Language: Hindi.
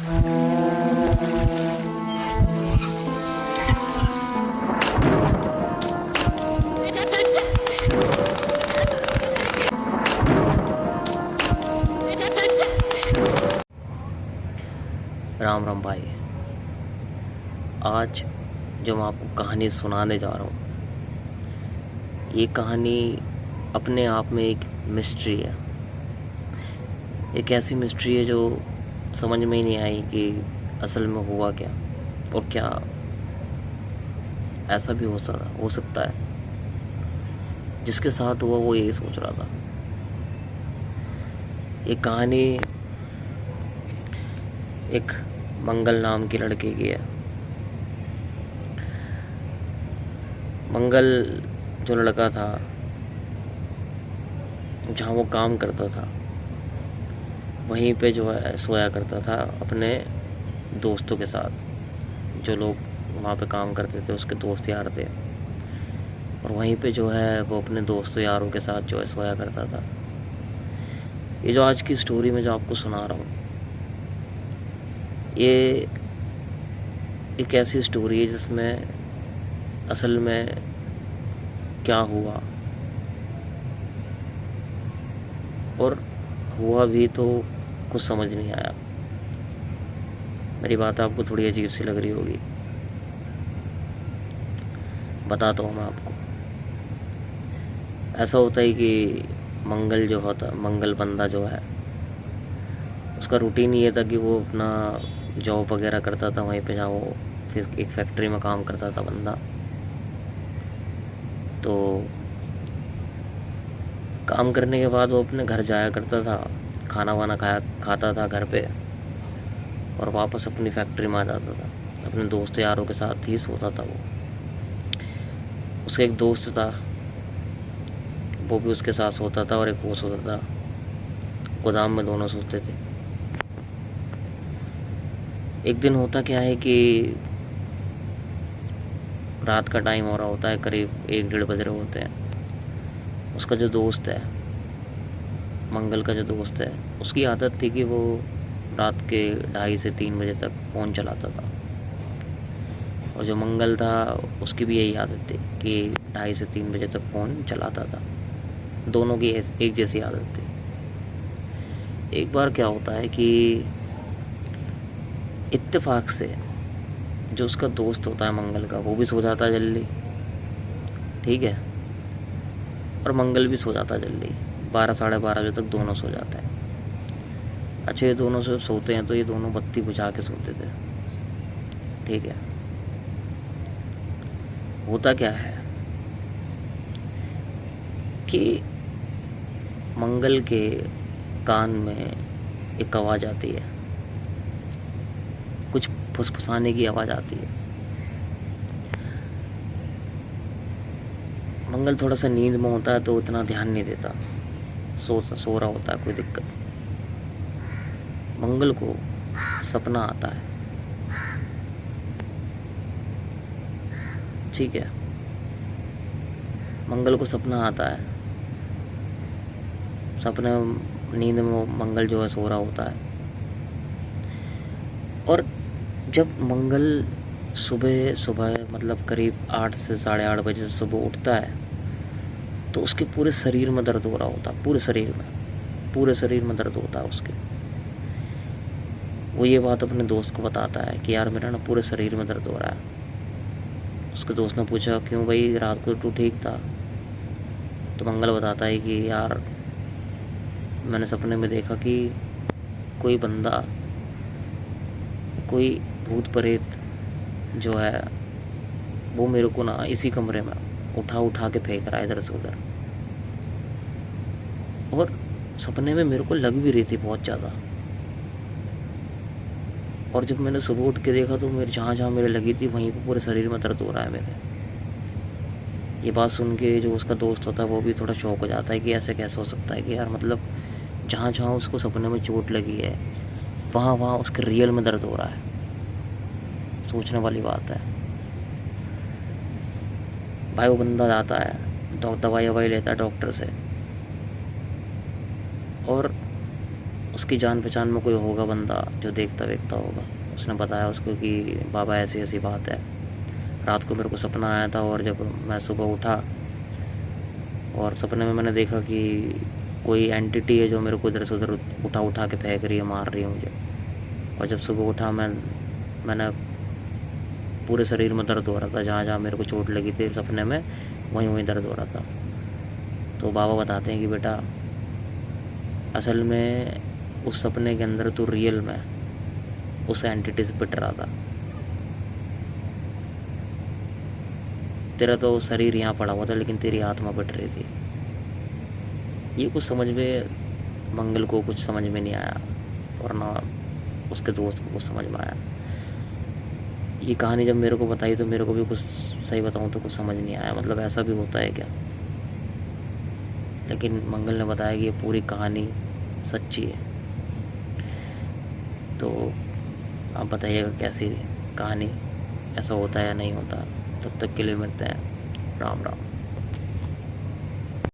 राम राम भाई। आज जो मैं आपको कहानी सुनाने जा रहा हूँ, ये कहानी अपने आप में एक मिस्ट्री है। एक ऐसी मिस्ट्री है जो समझ में ही नहीं आई कि असल में हुआ क्या, और क्या ऐसा भी हो सकता है। जिसके साथ हुआ वो यही सोच रहा था। ये कहानी एक मंगल नाम के लड़के की है। मंगल जो लड़का था, जहाँ वो काम करता था वहीं पे जो है सोया करता था अपने दोस्तों के साथ। जो लोग वहाँ पे काम करते थे उसके दोस्त यार थे, और वहीं पे जो है वो अपने दोस्तों यारों के साथ जो है सोया करता था। ये जो आज की स्टोरी में जो आपको सुना रहा हूँ, ये एक ऐसी स्टोरी है जिसमें असल में क्या हुआ, और हुआ भी तो कुछ समझ नहीं आया। मेरी बात आपको थोड़ी अजीब सी लग रही होगी, बताता हूँ मैं आपको। ऐसा होता है कि मंगल जो होता, मंगल बंदा जो है, उसका रूटीन ये था कि वो अपना जॉब वगैरह करता था वहीं पे जहाँ वो फिर एक फैक्ट्री में काम करता था बंदा। तो काम करने के बाद वो अपने घर जाया करता था, खाना वाना खाता था घर पे, और वापस अपनी फैक्ट्री में आ जाता था। अपने दोस्त यारों के साथ ही सोता था वो। उसका एक दोस्त था, वो भी उसके साथ सोता था, और एक वो सोता था। गोदाम में दोनों सोते थे। एक दिन होता क्या है कि रात का टाइम हो रहा होता है, करीब 1-1:30 बज रहे होते हैं। उसका जो दोस्त है, मंगल का जो दोस्त है, उसकी आदत थी कि वो रात के 2:30 से 3 बजे तक फ़ोन चलाता था। और जो मंगल था उसकी भी यही आदत थी कि 2:30 से 3 बजे तक फ़ोन चलाता था। दोनों की एक जैसी आदत थी। एक बार क्या होता है कि इत्तेफाक से जो उसका दोस्त होता है मंगल का, वो भी सो जाता है जल्दी, ठीक है, और मंगल भी सो जाता है जल्दी। 12-12:30 बजे तक दोनों सो जाते हैं। अच्छा, ये दोनों से सोते हैं तो ये दोनों बत्ती बुझा के सोते थे, ठीक है। होता क्या है कि मंगल के कान में एक आवाज़ आती है, कुछ फुसफुसाने की आवाज़ आती है। मंगल थोड़ा सा नींद में होता है तो इतना ध्यान नहीं देता, सो रहा होता है, कोई दिक्कत। मंगल को सपना आता है, ठीक है। मंगल को सपना आता है। सपने नींद में मंगल जो है सो रहा होता है, और जब मंगल सुबह सुबह मतलब करीब 8 से 8:30 बजे सुबह उठता है तो उसके पूरे शरीर में दर्द हो रहा होता है। पूरे शरीर में दर्द होता है उसके। वो ये बात अपने दोस्त को बताता है कि यार मेरा ना पूरे शरीर में दर्द हो रहा है। उसके दोस्त ने पूछा क्यों भाई, रात को तू ठीक था? तो मंगल बताता है कि यार मैंने सपने में देखा कि कोई बंदा, कोई भूत प्रेत जो है वो मेरे को ना इसी कमरे में उठा के फेंक रहा है इधर से उधर। और सपने में मेरे को लग भी रही थी बहुत ज़्यादा। और जब मैंने सुबह उठ के देखा तो मेरे जहाँ मेरे लगी थी वहीं पे पूरे शरीर में दर्द हो रहा है मेरे। ये बात सुन के जो उसका दोस्त होता है वो भी थोड़ा शॉक हो जाता है कि ऐसे कैसे हो सकता है कि यार मतलब जहाँ जहाँ उसको सपने में चोट लगी है वहाँ उसके रियल में दर्द हो रहा है। सोचने वाली बात है भाई। वो बंदा जाता है, दवाई लेता है डॉक्टर से, और उसकी जान पहचान में कोई होगा बंदा जो देखता वेखता होगा। उसने बताया उसको कि बाबा ऐसी ऐसी बात है। रात को मेरे को सपना आया था और जब मैं सुबह उठा और सपने में मैंने देखा कि कोई एंटिटी है जो मेरे को इधर से उधर उठा उठा के फेंक रही है, मार रही है मुझे। और जब सुबह उठा मैंने पूरे शरीर में दर्द हो रहा था, जहाँ जहाँ मेरे को चोट लगी थी सपने में वहीं वहीं दर्द हो रहा था। तो बाबा बताते हैं कि बेटा असल में उस सपने के अंदर तू रियल में उस एंटिटी से पिट रहा था। तेरा तो शरीर यहाँ पड़ा हुआ था लेकिन तेरी आत्मा पिट रही थी। ये कुछ समझ में, मंगल को कुछ समझ में नहीं आया और ना उसके दोस्त को कुछ समझ में आया। ये कहानी जब मेरे को बताई तो मेरे को भी कुछ, सही बताऊँ तो कुछ समझ नहीं आया, मतलब ऐसा भी होता है क्या। लेकिन मंगल ने बताया कि ये पूरी कहानी सच्ची है। तो आप बताइएगा कैसी कहानी, ऐसा होता है या नहीं होता। तब तक के लिए मिलते हैं। राम राम।